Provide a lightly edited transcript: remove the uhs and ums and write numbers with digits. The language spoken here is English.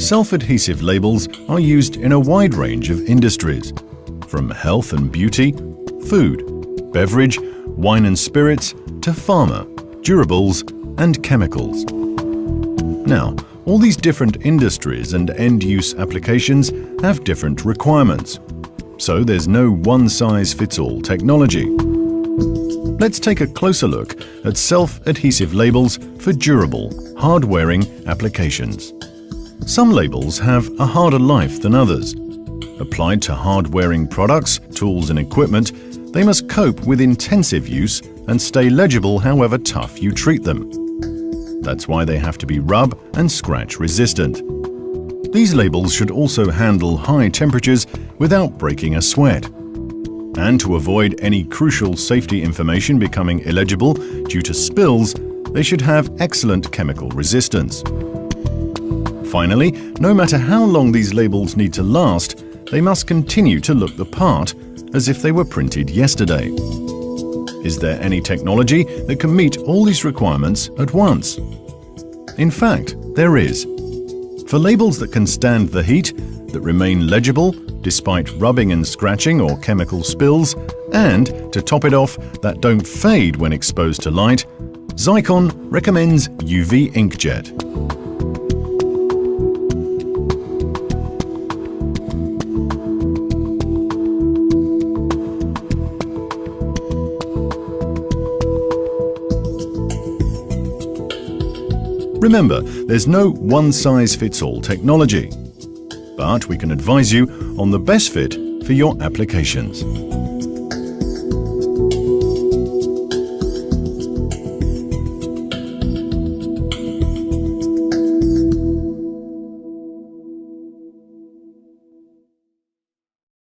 Self-adhesive labels are used in a wide range of industries, from health and beauty, food, beverage, wine and spirits, to pharma, durables, and chemicals. Now, all these different industries and end-use applications have different requirements, so there's no one-size-fits-all technology. Let's take a closer look at self-adhesive labels for durable, hard-wearing applications. Some labels have a harder life than others. Applied to hard-wearing products, tools and equipment, they must cope with intensive use and stay legible however tough you treat them. That's why they have to be rub and scratch resistant. These labels should also handle high temperatures without breaking a sweat. And to avoid any crucial safety information becoming illegible due to spills, they should have excellent chemical resistance. Finally, no matter how long these labels need to last, they must continue to look the part, as if they were printed yesterday. Is there any technology that can meet all these requirements at once? In fact, there is. For labels that can stand the heat, that remain legible despite rubbing and scratching or chemical spills, and, to top it off, that don't fade when exposed to light, Xeikon recommends UV inkjet. Remember, there's no one-size-fits-all technology, but we can advise you on the best fit for your applications.